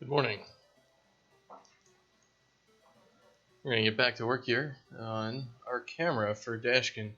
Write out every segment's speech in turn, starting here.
Good morning. We're going to get back to work here on our camera for Dashkin.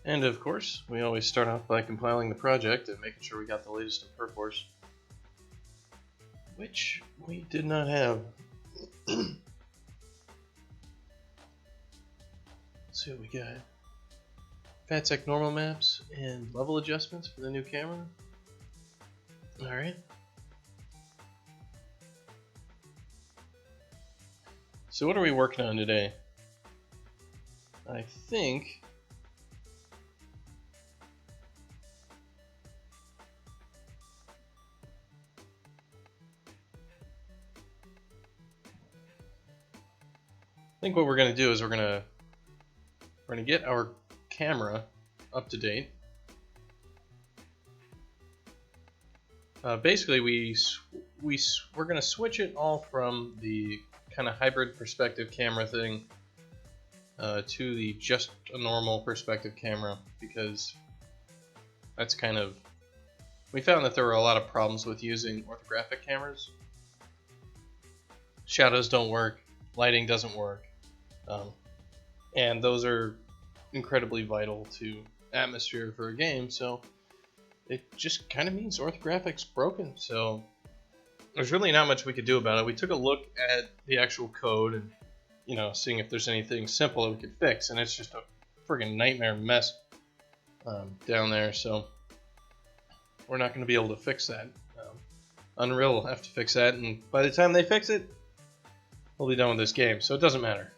And of course, we always start off by compiling the project and making sure we got the latest in Perforce, which we did not have. Let's see what we got. FATSEC normal maps and level adjustments for the new camera. Alright. So what are we working on today? I think what we're going to do is we're going to get our camera up to date. Basically, we're going to switch it all from the kind of hybrid perspective camera thing to the just a normal perspective camera, because that's kind of, we found that there were a lot of problems with using orthographic cameras. Shadows don't work, lighting doesn't work, and those are incredibly vital to atmosphere for a game, so it just kind of means orthographic's broken. So there's really not much we could do about it. We took a look at the actual code and, you know, seeing if there's anything simple that we could fix, and it's just a friggin' nightmare mess down there, so we're not going to be able to fix that. Unreal will have to fix that, and by the time they fix it, we'll be done with this game, so it doesn't matter.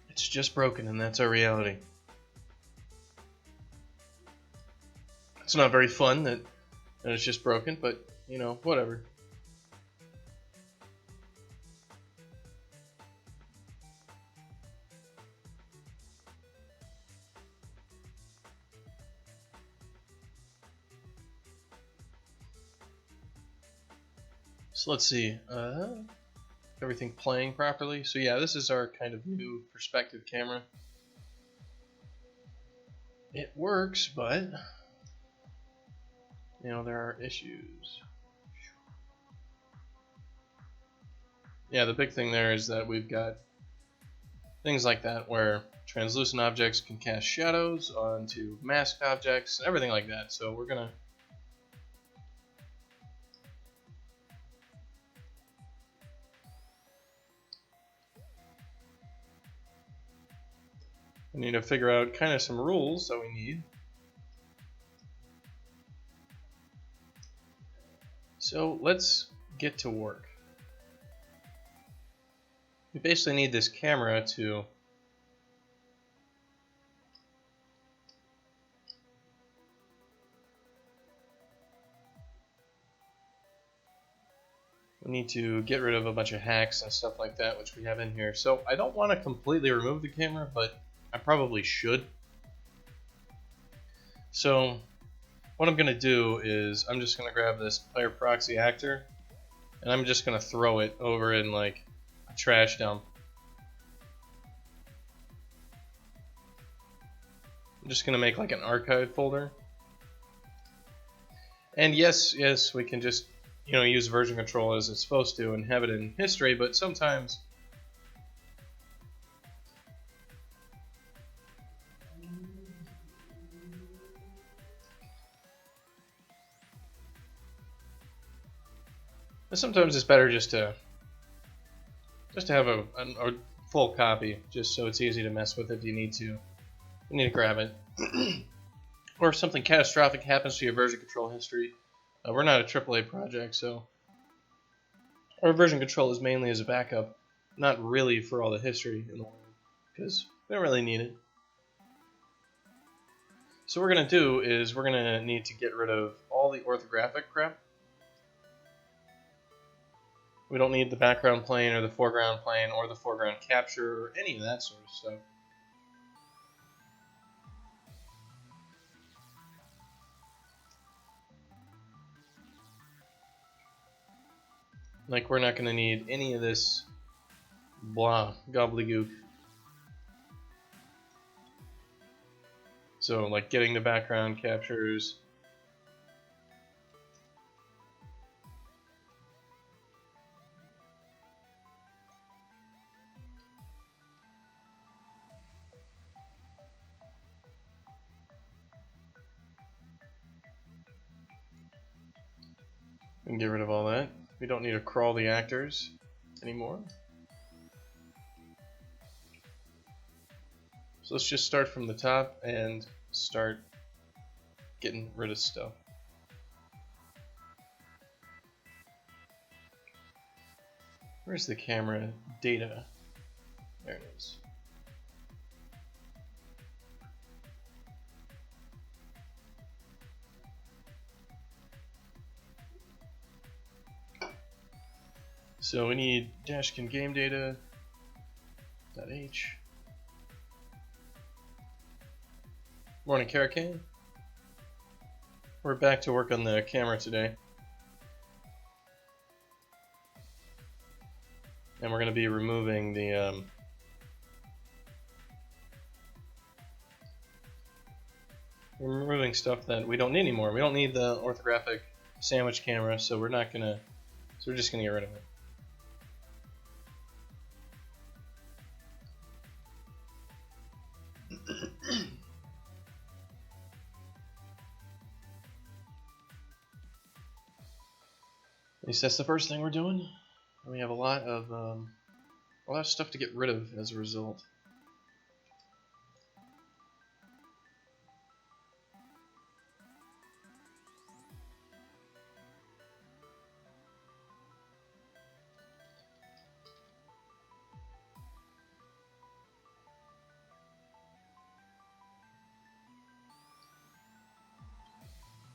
It's just broken, and that's our reality. It's not very fun that it's just broken, but, you know, whatever. So let's see, everything playing properly. So yeah, this is our kind of new perspective camera. It works, but, you know, there are issues. Yeah, the big thing there is that we've got things like that where translucent objects can cast shadows onto masked objects, everything like that. So we're gonna we need to figure out kind of some rules that we need. So let's get to work. We basically need this camera to get rid of a bunch of hacks and stuff like that, which we have in here. So I don't want to completely remove the camera, but I probably should. So what I'm going to do is I'm just going to grab this player proxy actor, and I'm just going to throw it over in like a trash dump. I'm just going to make like an archive folder. And yes, we can just, you know, use version control as it's supposed to and have it in history, but sometimes it's better just to have a full copy, just so it's easy to mess with if you need to grab it. Or if something catastrophic happens to your version control history. We're not a AAA project, so our version control is mainly as a backup, not really for all the history in the world, because we don't really need it. So what we're going to do is we're going to need to get rid of all the orthographic crap. We don't need the background plane or the foreground plane or the foreground capture or any of that sort of stuff. Like, we're not going to need any of this blah gobbledygook. So, like, getting the background captures. We can get rid of all that. We don't need to crawl the actors anymore. So let's just start from the top and start getting rid of stuff. Where's the camera data? There it is. So we need Dashkin game data .h. Morning, Karake. We're back to work on the camera today. And we're going to be removing the we're removing stuff that we don't need anymore. We don't need the orthographic sandwich camera, so we're not gonna. So we're just gonna get rid of it. At least that's the first thing we're doing. And we have a lot of stuff to get rid of as a result.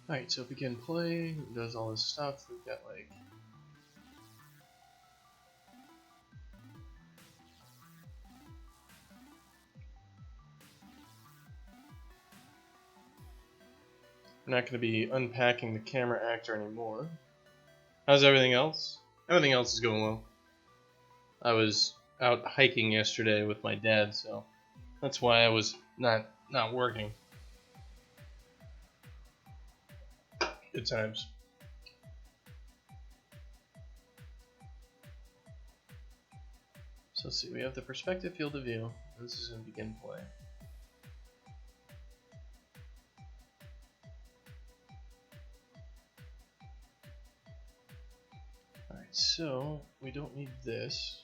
Alright, so begin play, it does all this stuff. We've got like we're not going to be unpacking the camera actor anymore. How's everything else? Everything else is going well. I was out hiking yesterday with my dad, so that's why I was not working. Good times. So let's see, we have the perspective field of view. This is in begin play. Alright, so we don't need this.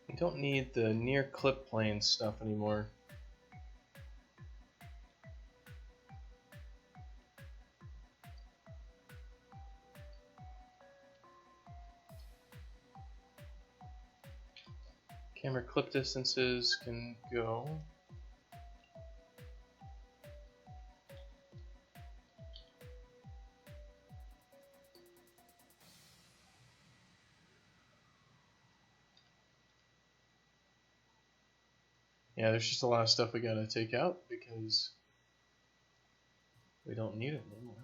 We don't need the near clip plane stuff anymore. Camera clip distances can go. Yeah, there's just a lot of stuff we gotta take out because we don't need it anymore.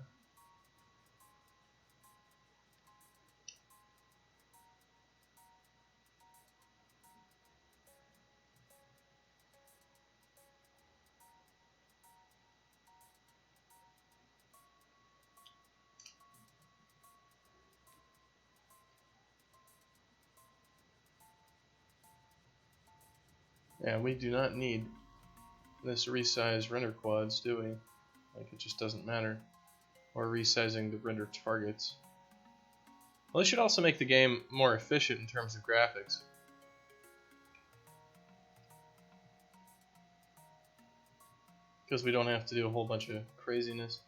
Yeah, we do not need this resize render quads, do we? Like, it just doesn't matter. Or resizing the render targets. Well, this should also make the game more efficient in terms of graphics. Because we don't have to do a whole bunch of craziness.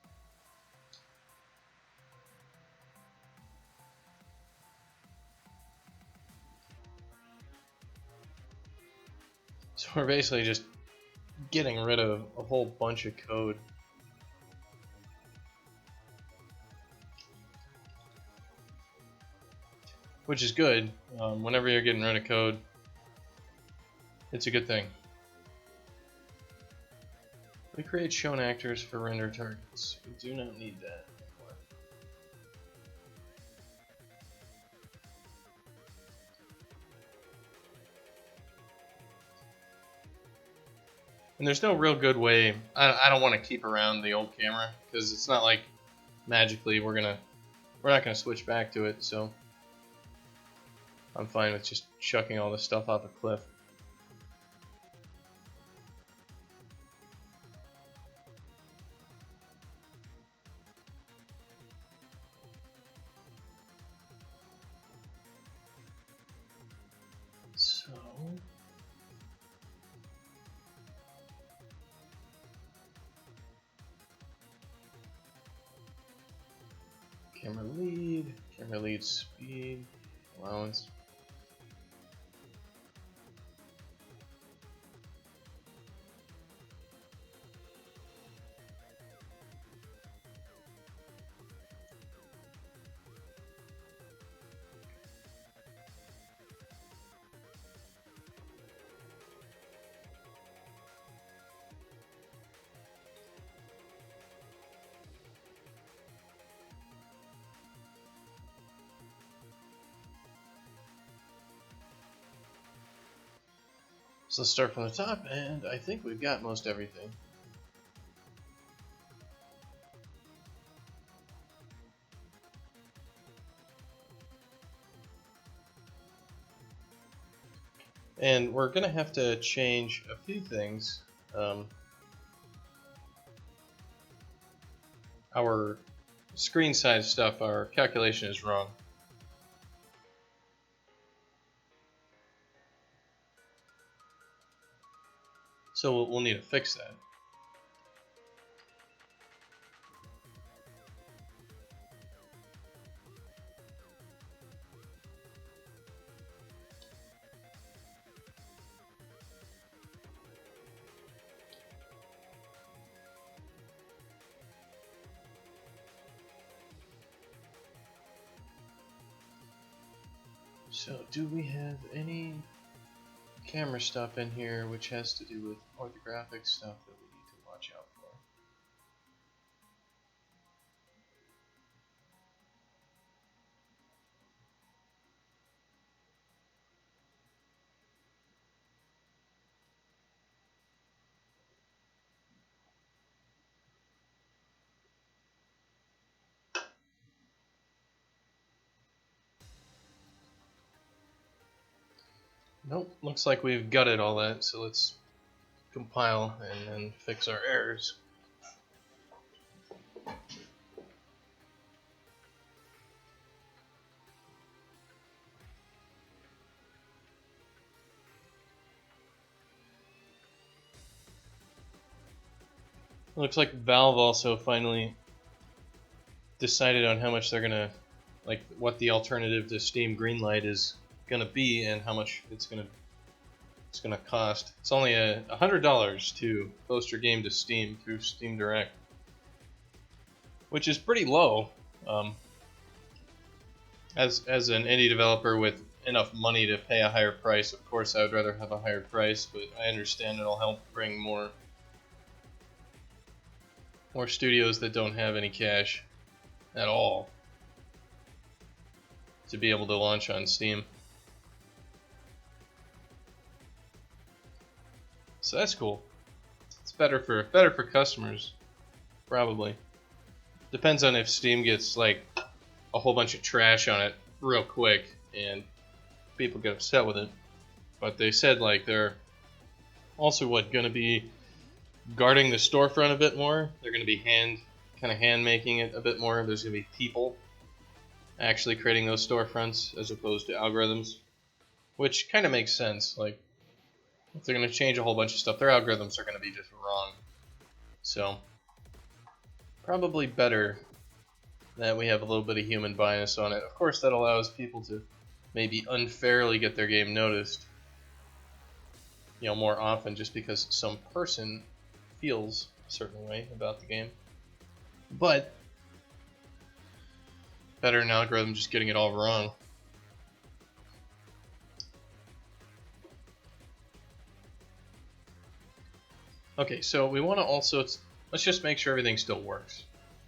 So we're basically just getting rid of a whole bunch of code. which is good. Whenever you're getting rid of code, it's a good thing. We create shown actors for render targets. We do not need that anymore. And there's no real good way. I don't want to keep around the old camera because it's not like magically we're not gonna switch back to it. So I'm fine with just chucking all this stuff off a cliff. So camera lead speed, allowance. So let's start from the top, and I think we've got most everything. And we're going to have to change a few things. Our screen size stuff, our calculation is wrong. So we'll need to fix that. So do we have any camera stuff in here which has to do with orthographic stuff that we need to watch out for? Nope, looks like we've gutted all that, so let's compile and then fix our errors. Looks like Valve also finally decided on how much they're gonna, like, what the alternative to Steam Greenlight is gonna be and how much it's gonna cost. It's only $100 to post your game to Steam through Steam Direct, which is pretty low. As an indie developer with enough money to pay a higher price, of course I would rather have a higher price, but I understand it'll help bring more studios that don't have any cash at all to be able to launch on Steam. So that's cool. It's better for customers, probably. Depends on if Steam gets like a whole bunch of trash on it real quick and people get upset with it. But they said like they're also going to be guarding the storefront a bit more. They're going to be hand making it a bit more. There's going to be people actually creating those storefronts as opposed to algorithms, which kind of makes sense. Like, if they're going to change a whole bunch of stuff, their algorithms are going to be just wrong. So, probably better that we have a little bit of human bias on it. Of course, that allows people to maybe unfairly get their game noticed, more often just because some person feels a certain way about the game. But better than an algorithm just getting it all wrong. Okay, so we want to also, let's just make sure everything still works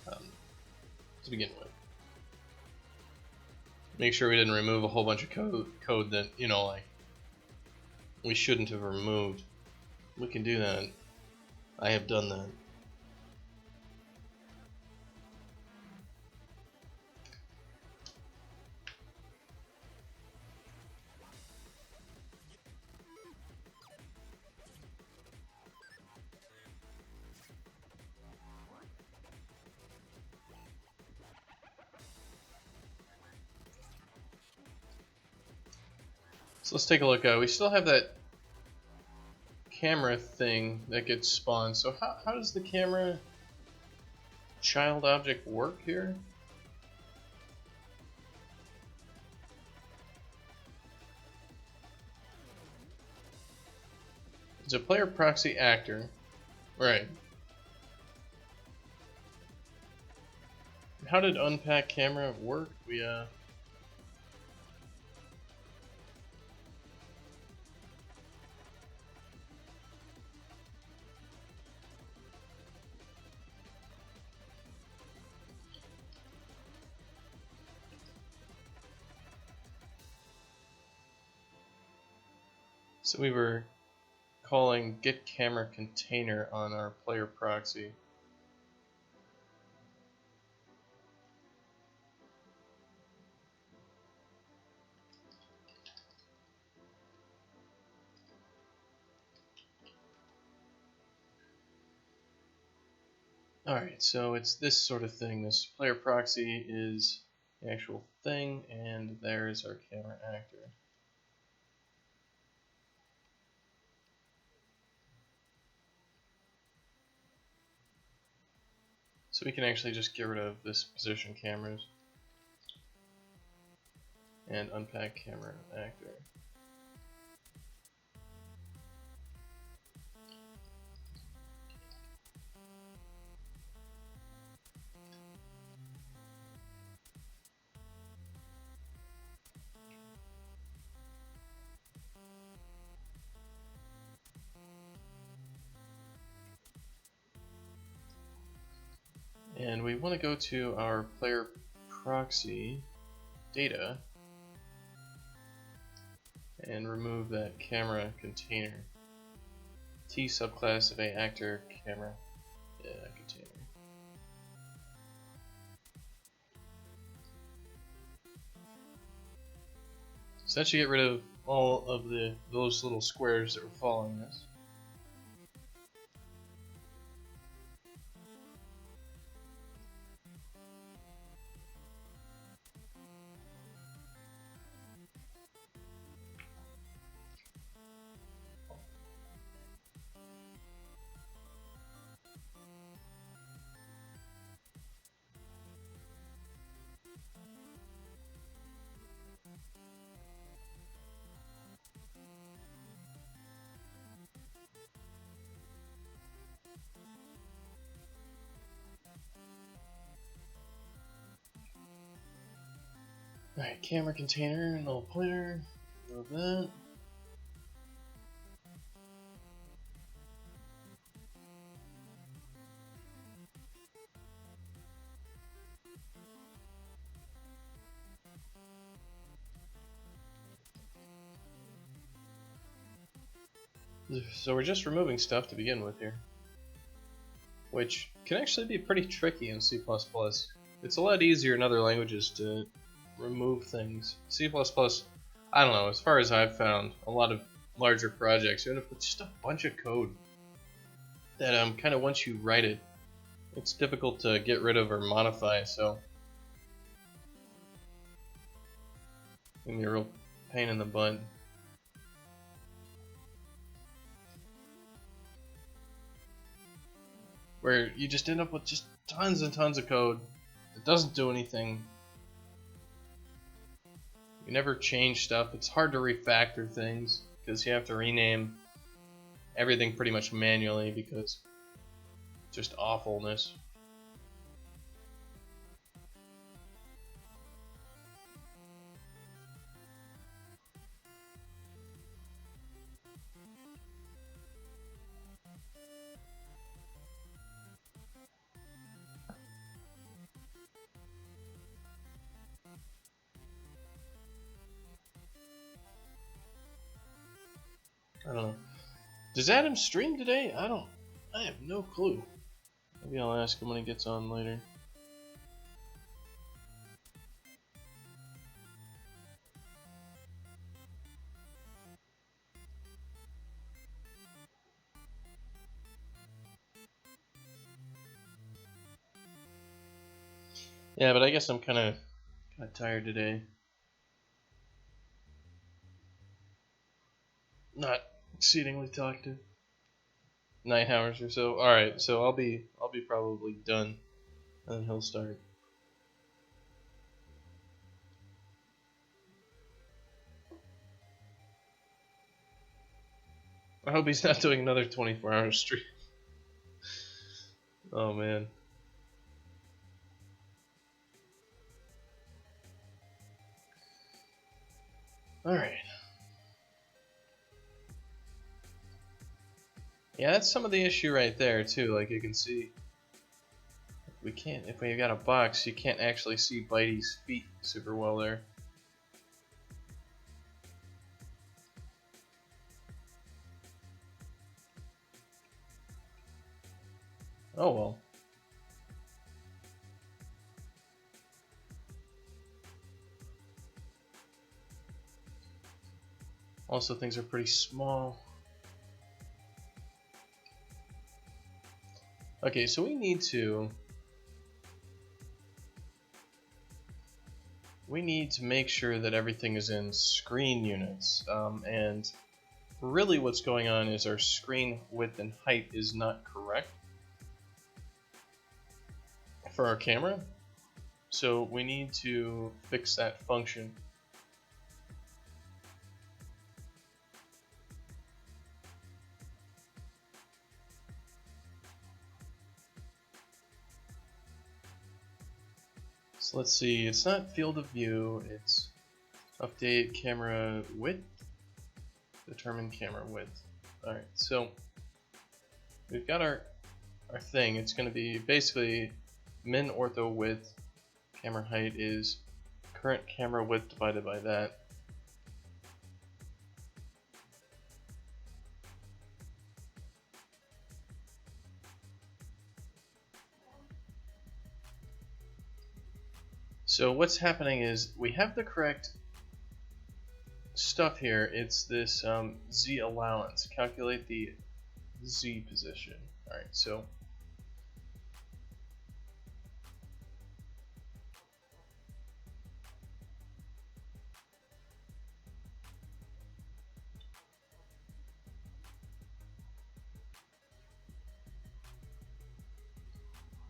to begin with. Make sure we didn't remove a whole bunch of code that, you know, like, we shouldn't have removed. We can do that. I have done that. So let's take a look. We still have that camera thing that gets spawned. So how does the camera child object work here? It's a player proxy actor. Right. How did unpack camera work? So we were calling get camera container on our player proxy. Alright, so it's this sort of thing. This player proxy is the actual thing, and there's our camera actor. So we can actually just get rid of this position cameras and unpack camera actor. And we want to go to our player proxy data and remove that camera container. T subclass of a actor camera container. So that should get rid of all of those little squares that were following this. Alright, camera container, null pointer, remove that. So we're just removing stuff to begin with here, which can actually be pretty tricky in C++. It's a lot easier in other languages to remove things. C++, I don't know, as far as I've found, a lot of larger projects, you end up with just a bunch of code that kind of once you write it, it's difficult to get rid of or modify, so it can be a real pain in the butt. Where you just end up with just tons and tons of code that doesn't do anything. You never change stuff. It's hard to refactor things because you have to rename everything pretty much manually because just awfulness. I don't know. Does Adam stream today? I have no clue. Maybe I'll ask him when he gets on later. Yeah, but I guess I'm kind of tired today. Not exceedingly talkative. 9 hours or so. All right, so I'll be probably done, and then he'll start. I hope he's not doing another 24-hour stream. Oh man. All right. Yeah, that's some of the issue right there too. Like you can see, we can't, if we've got a box, you can't actually see Bitey's feet super well there. Oh well. Also, things are pretty small. Okay, so we need to make sure that everything is in screen units. And really what's going on is our screen width and height is not correct for our camera. So we need to fix that function. So let's see, it's not field of view, it's update camera width, determine camera width. Alright, so we've got our thing. It's going to be basically min ortho width, camera height is current camera width divided by that. So what's happening is we have the correct stuff here. It's this Z allowance. Calculate the Z position. Alright, so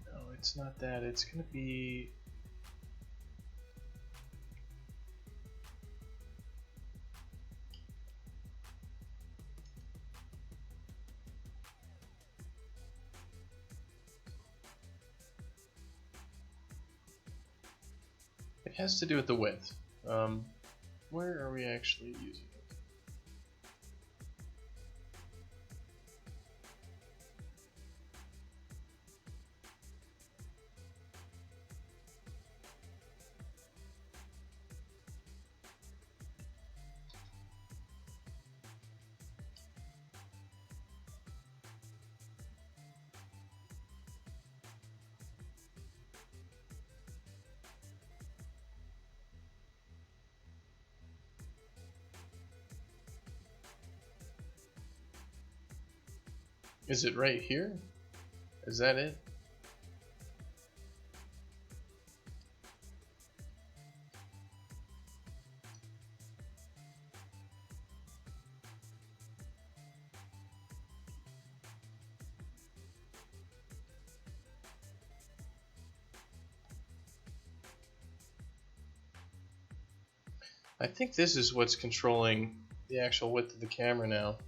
no, it's not that. It's going to be it has to do with the width. Where are we actually using it? Is it right here? Is that it? I think this is what's controlling the actual width of the camera now.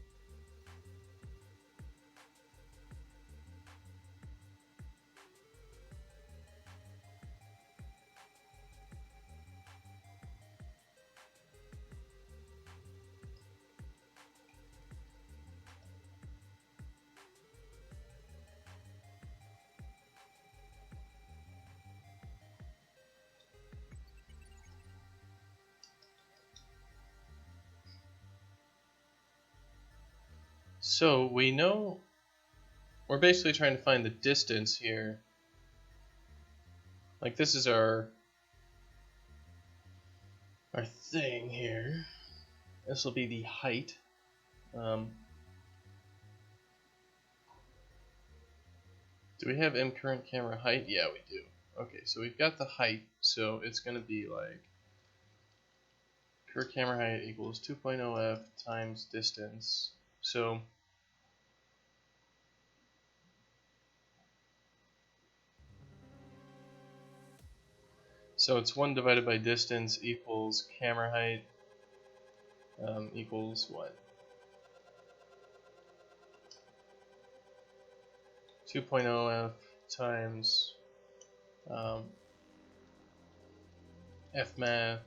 So we know we're basically trying to find the distance here. Like this is our thing here. This will be the height. Do we have M current camera height? Yeah, we do. Okay, so we've got the height, so it's going to be like current camera height equals 2.0 f times distance. So it's 1 divided by distance equals camera height equals what? 2.0 f times f math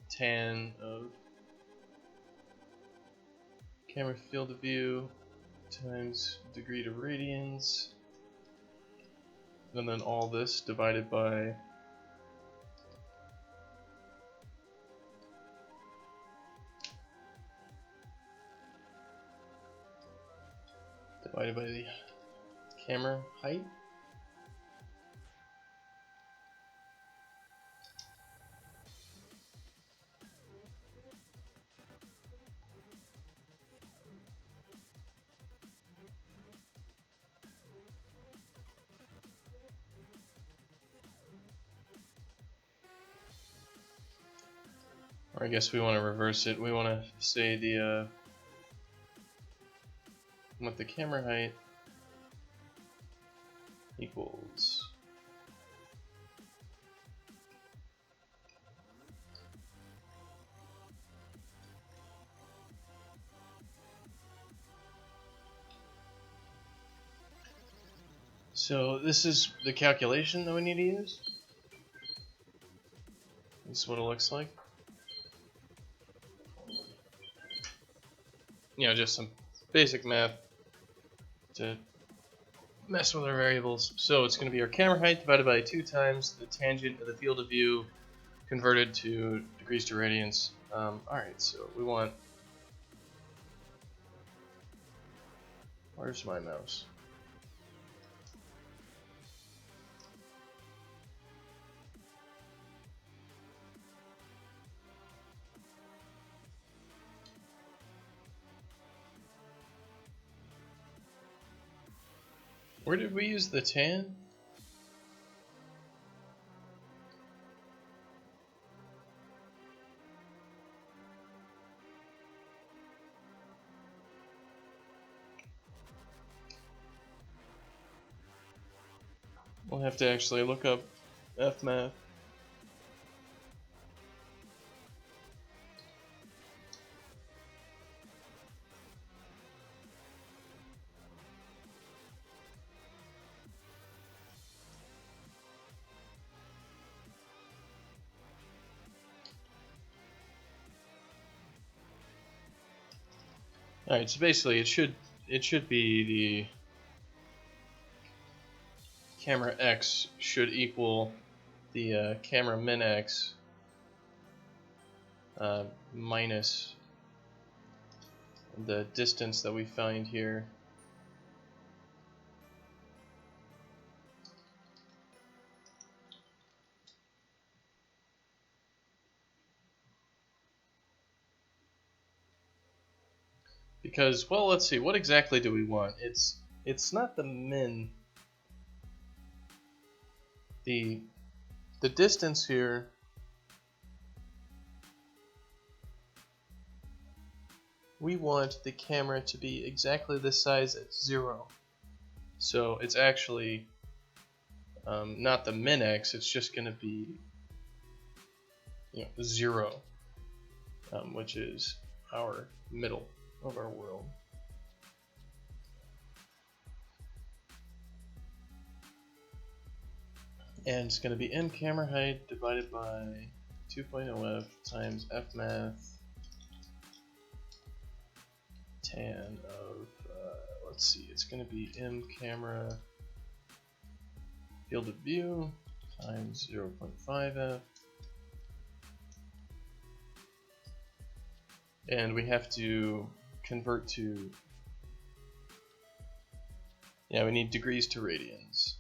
tan of camera field of view times degree to radians, and then all this divided by the camera height. Or I guess we want to reverse it. We want to say the what the camera height equals so this is the calculation that we need to use. This is what it looks like. You know, just some basic math to mess with our variables. So it's going to be our camera height divided by 2 times the tangent of the field of view converted to degrees to radians. Alright, so we want... Where's my mouse? Where did we use the tan? We'll have to actually look up fmath. Alright, so basically it should be the camera x should equal the camera min x minus the distance that we find here. Because, well, let's see, what exactly do we want? It's not the min. The distance here we want the camera to be exactly the size at 0. So it's actually not the min x, it's just going to be 0, which is our middle of our world. And it's going to be m camera height divided by 2.0 f times f math tan of, let's see, it's going to be m camera field of view times 0.5 f. And we have to convert to Yeah, we need degrees to radians.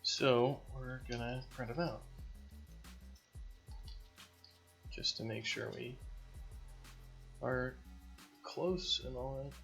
So we're gonna print them out just to make sure we are close and all that.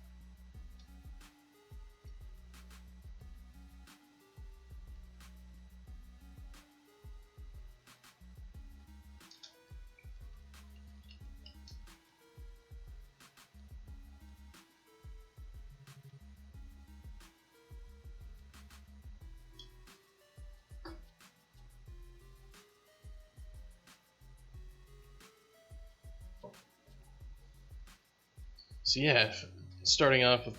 So yeah, starting off with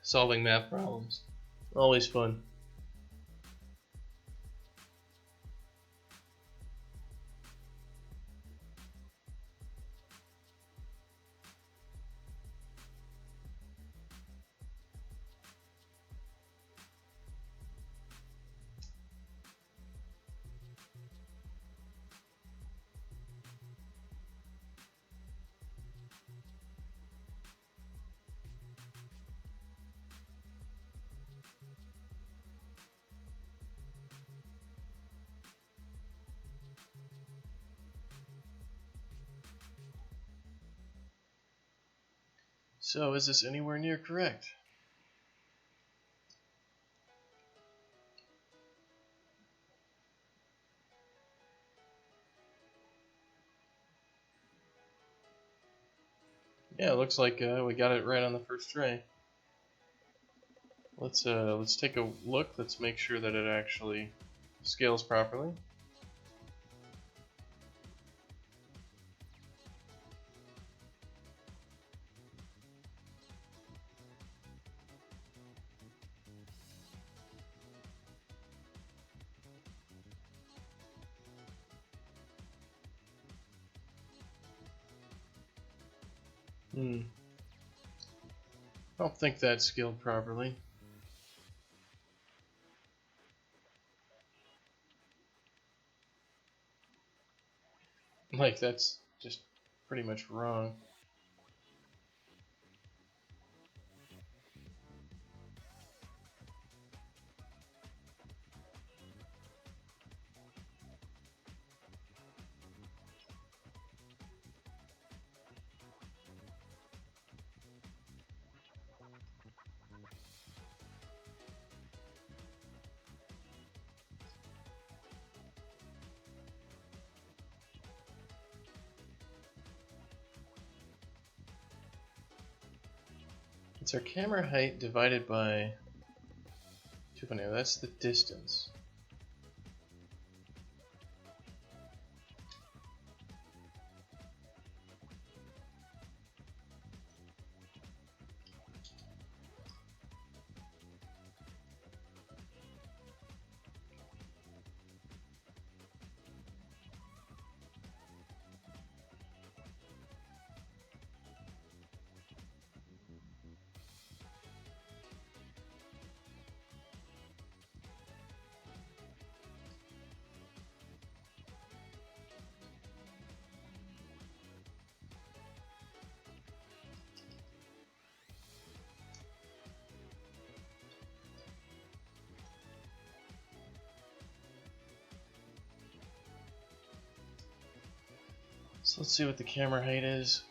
solving math problems, always fun. So is this anywhere near correct? Yeah, it looks like we got it right on the first try. Let's take a look. Let's make sure that it actually scales properly. I don't think that scaled properly. Like, that's just pretty much wrong. It's our camera height divided by 2.0. That's the distance. So let's see what the camera height is.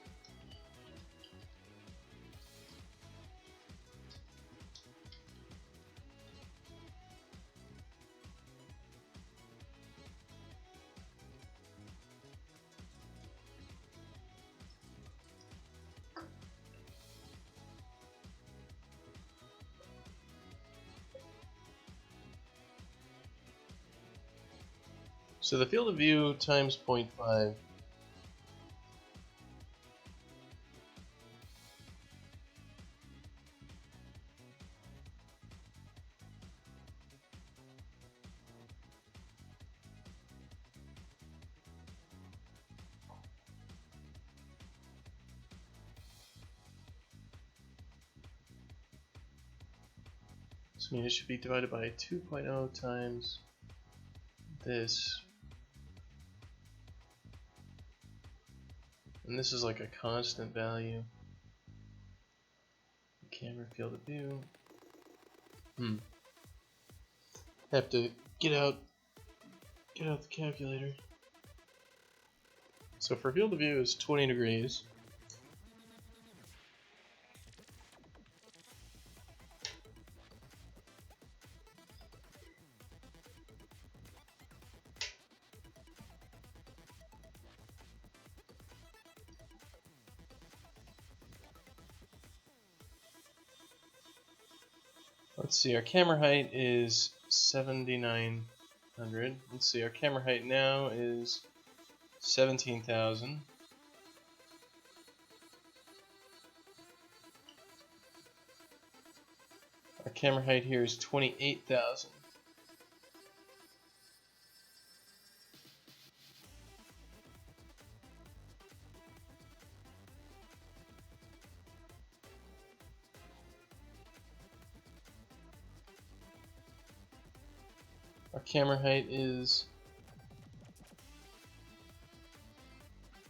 So the field of view times 0.5. So I mean, it should be divided by 2.0 times this. And this is like a constant value. Camera field of view. Have to get out the calculator. So for field of view is 20 degrees. Let's see, our camera height is 7,900. Let's see, our camera height now is 17,000. Our camera height here is 28,000. Our camera height is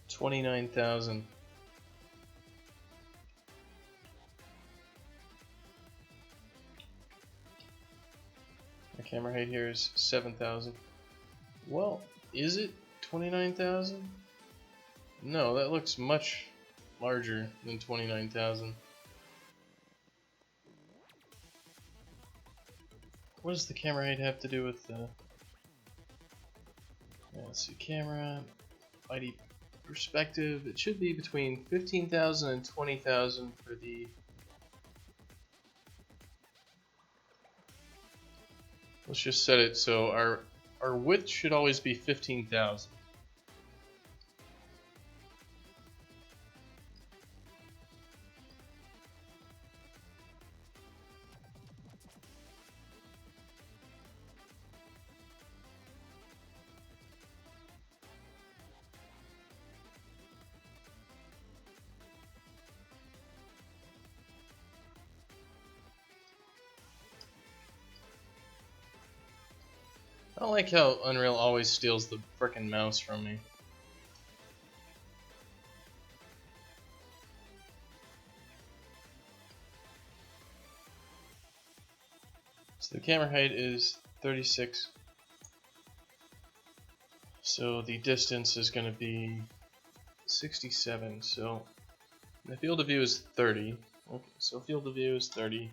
29,000. Our camera height here is 7,000. Well, is it 29,000? No, that looks much larger than 29,000. What does the camera height have to do with the... let's see, camera, ID perspective. It should be between 15,000 and 20,000 for the... Let's just set it so our width should always be 15,000. I don't like how Unreal always steals the frickin' mouse from me. So the camera height is 36. So the distance is going to be 67. So the field of view is 30. Okay, so field of view is 30.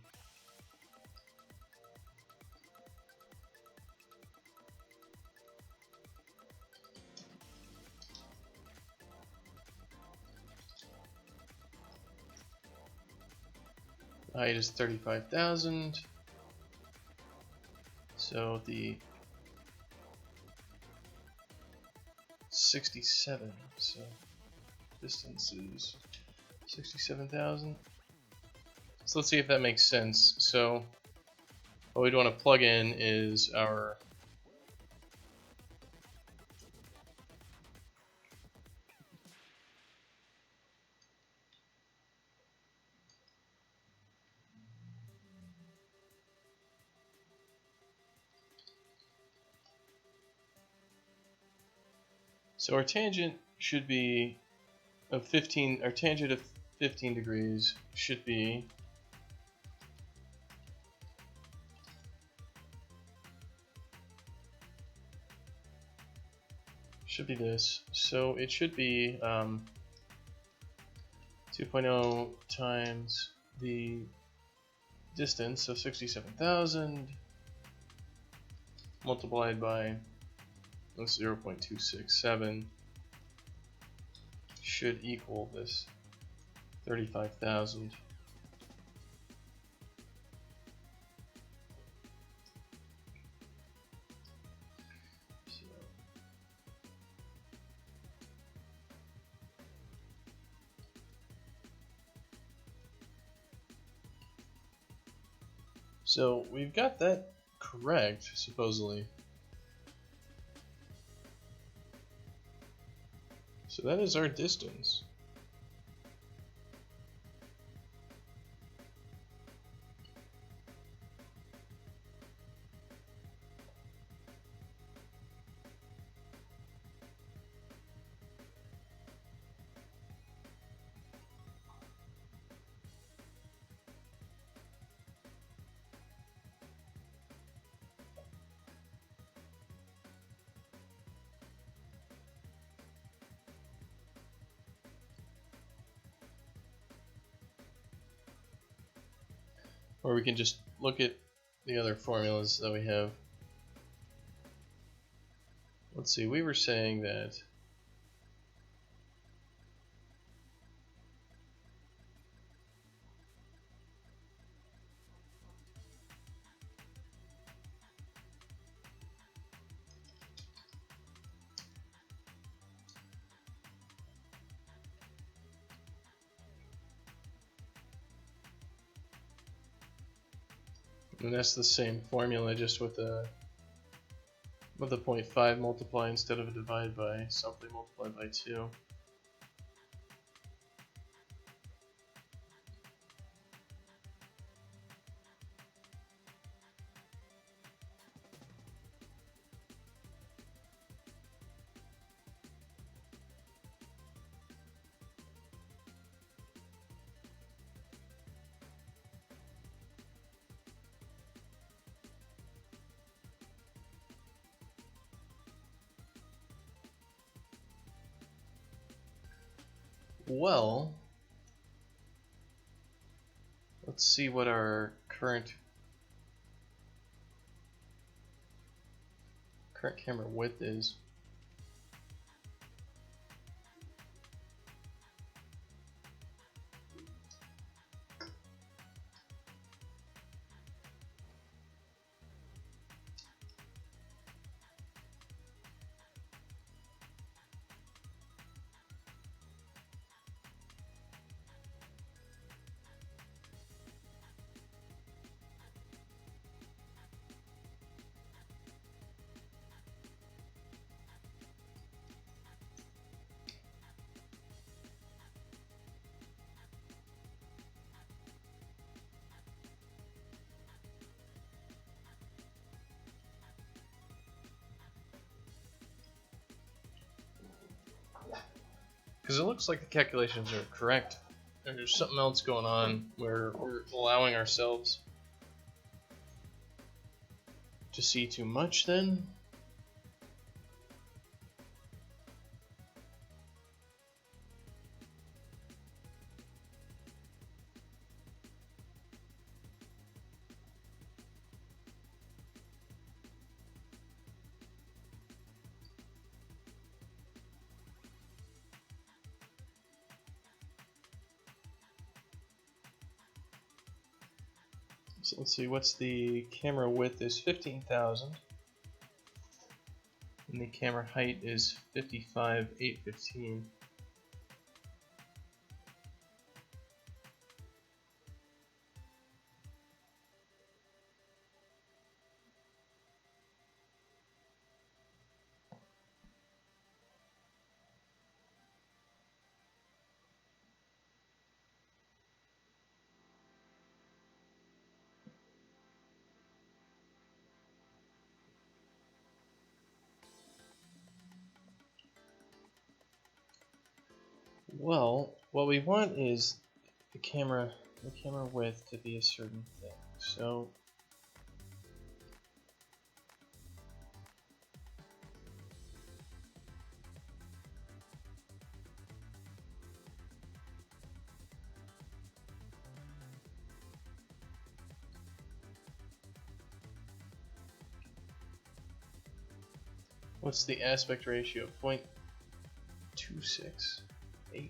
The height is 35,000. So the 67. So distance is 67,000. So let's see if that makes sense. So what we'd want to plug in is our our tangent should be of 15, our tangent of 15 degrees should be this. So it should be 2.0 times the distance, so 67,000 multiplied by 0.267 should equal this 35,000. So we've got that correct, supposedly. So that is our distance. Or we can just look at the other formulas that we have. Let's see, we were saying that and that's the same formula, just with a 0.5 multiply instead of a divide by something multiplied by 2. Well, let's see what our current camera width is. Because it looks like the calculations are correct. There's something else going on where we're allowing ourselves to see too much then. So let's see, what's the camera width is 15,000. And the camera height is 55,815. Well, what we want is the camera width to be a certain thing. So what's the aspect ratio? 0.268.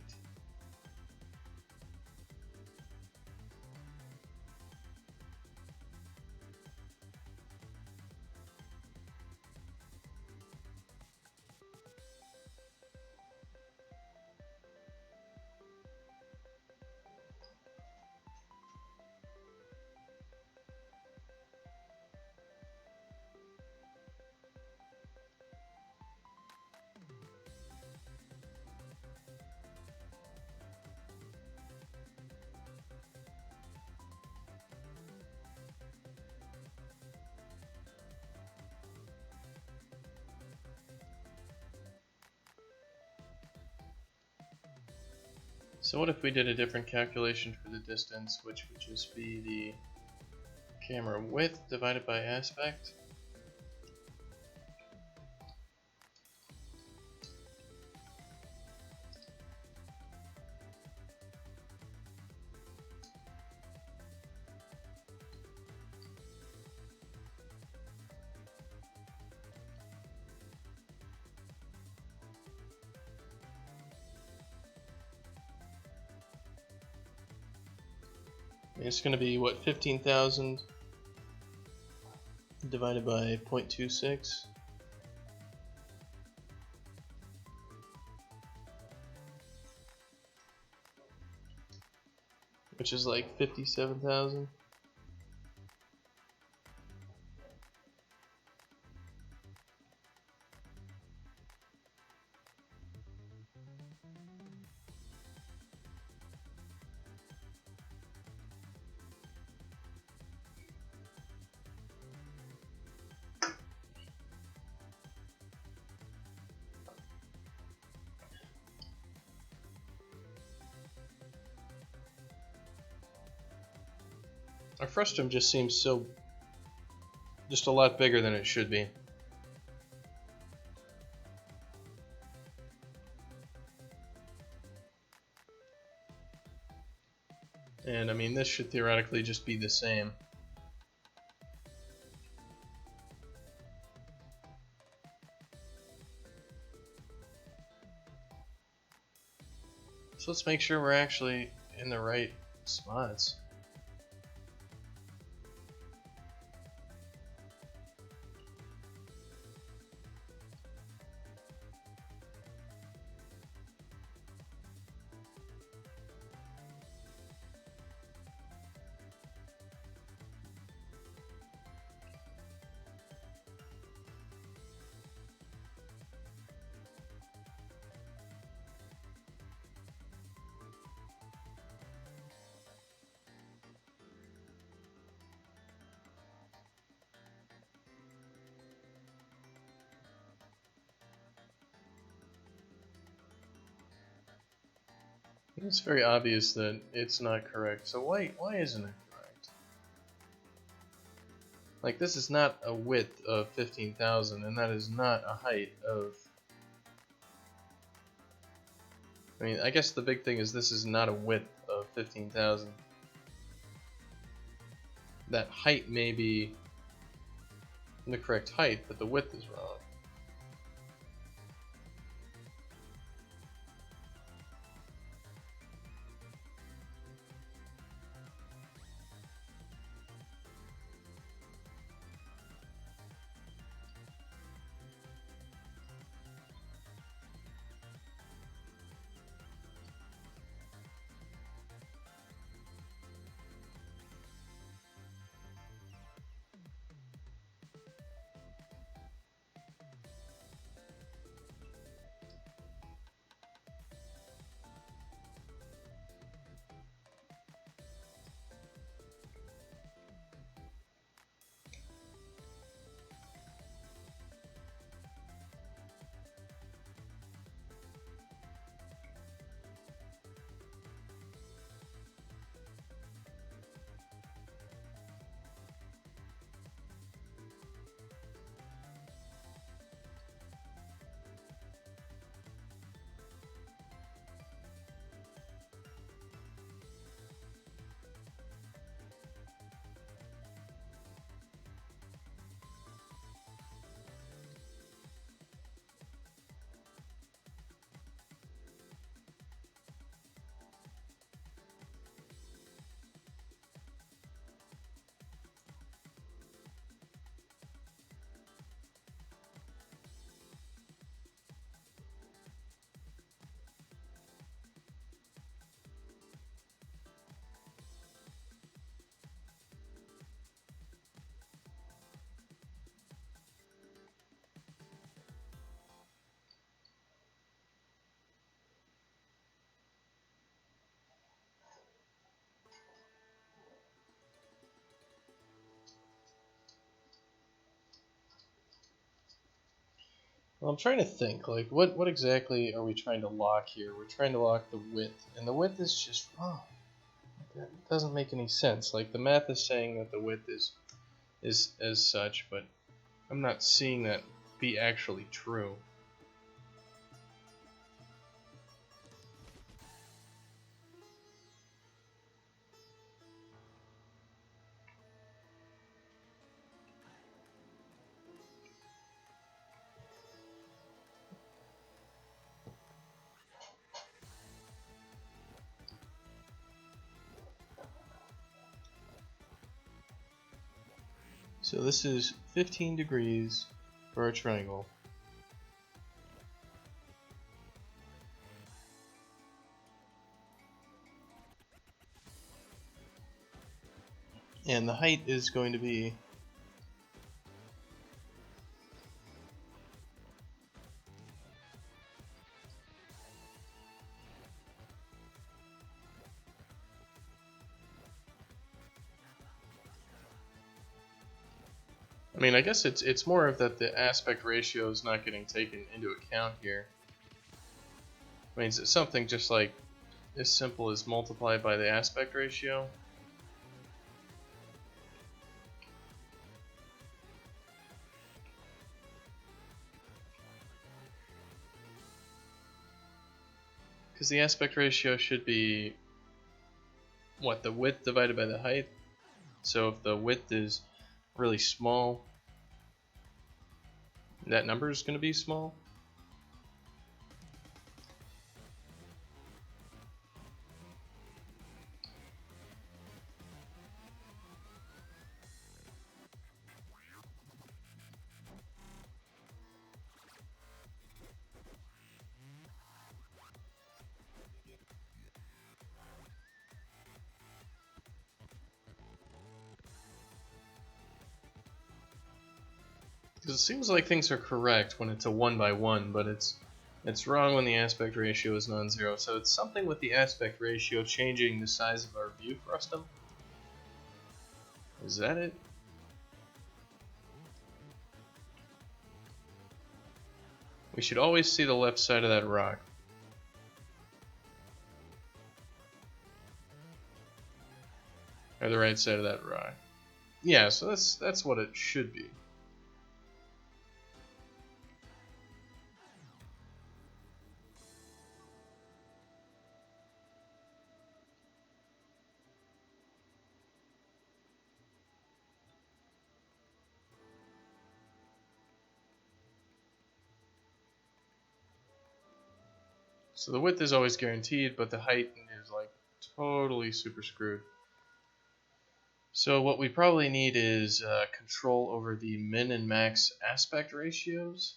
So what if we did a different calculation for the distance, which would just be the camera width divided by aspect? It's going to be what, 15,000 divided by 0.26, which is like 57,000. Our frustum just seems just a lot bigger than it should be. And I mean, this should theoretically just be the same. So let's make sure we're actually in the right spots. It's very obvious that it's not correct. So why isn't it correct? Like, this is not a width of 15,000, and that is not a height of... I mean, I guess the big thing is this is not a width of 15,000. That height may be the correct height, but the width is wrong. Well, I'm trying to think, like, what exactly are we trying to lock here? We're trying to lock the width, and the width is just wrong. That doesn't make any sense. Like, the math is saying that the width is as such, but I'm not seeing that be actually true. So this is 15 degrees for our triangle. And the height is going to be I mean, I guess it's more of that the aspect ratio is not getting taken into account here. I mean, it's something just like as simple as multiply by the aspect ratio. Because the aspect ratio should be, what, the width divided by the height? So if the width is really small, that number is going to be small. Because it seems like things are correct when it's a 1 by 1, but it's wrong when the aspect ratio is non-zero. So it's something with the aspect ratio changing the size of our view frustum. Is that it? We should always see the left side of that rock. Or the right side of that rock. Yeah, so that's what it should be. So the width is always guaranteed, but the height is like totally super screwed. So what we probably need is control over the min and max aspect ratios.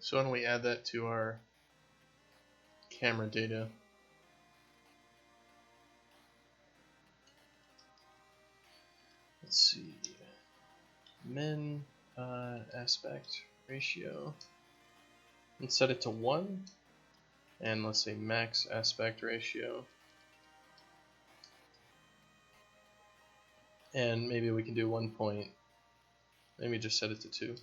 So when we add that to our camera data, let's see, min aspect ratio, let's set it to 1, and let's say max aspect ratio, and maybe we can do 1 point, maybe just set it to 2.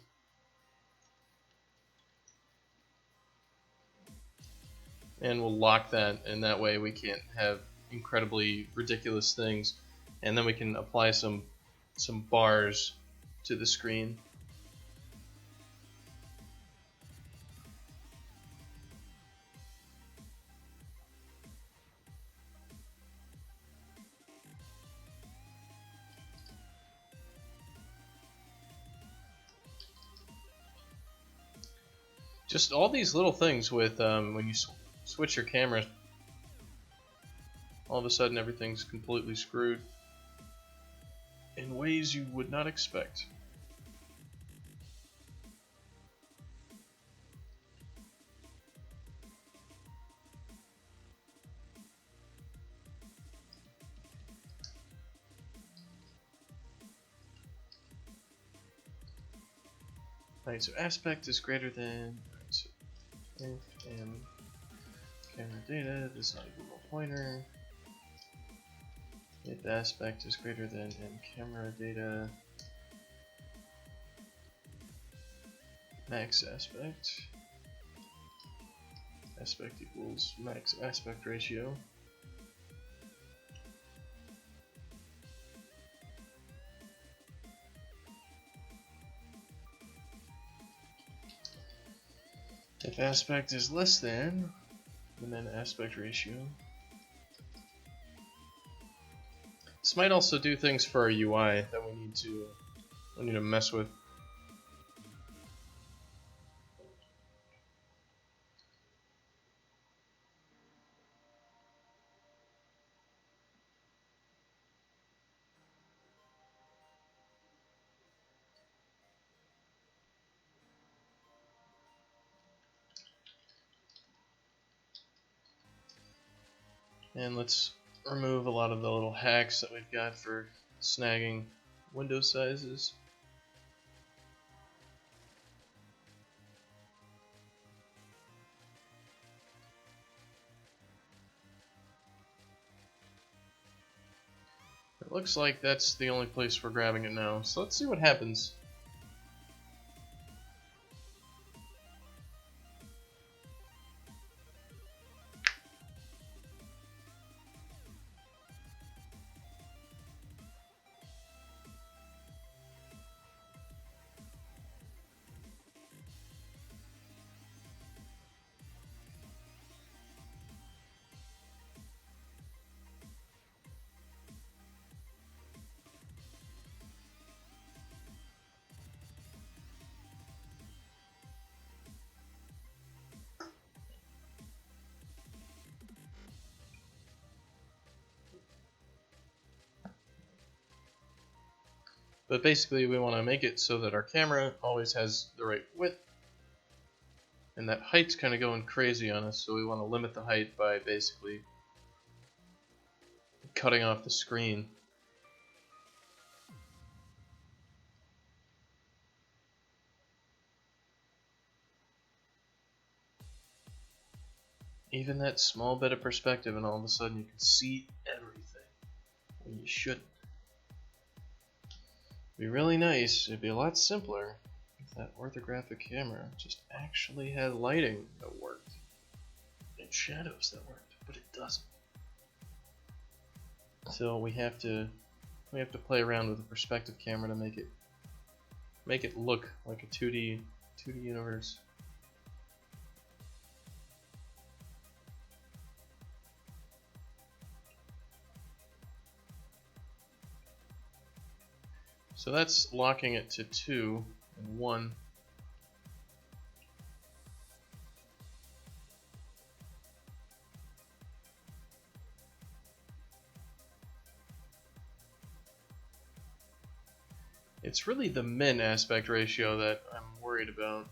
And we'll lock that, and that way we can't have incredibly ridiculous things. And then we can apply some bars to the screen. Just all these little things with when you switch your camera, all of a sudden everything's completely screwed in ways you would not expect. Alright, so aspect is greater than, so if and camera data is not a Google pointer. If aspect is greater than and camera data max aspect. Aspect equals max aspect ratio. If aspect is less than, and then aspect ratio. This might also do things for our UI that we need to mess with. And let's remove a lot of the little hacks that we've got for snagging window sizes. It looks like that's the only place we're grabbing it now, so let's see what happens. But basically we want to make it so that our camera always has the right width. And that height's kind of going crazy on us, so we want to limit the height by basically cutting off the screen. Even that small bit of perspective, and all of a sudden you can see everything when you shouldn't. It'd be really nice, it'd be a lot simpler if that orthographic camera just actually had lighting that worked and shadows that worked, but it doesn't. So we have to play around with the perspective camera to make it look like a 2D universe. So that's locking it to 2 and 1. It's really the min aspect ratio that I'm worried about.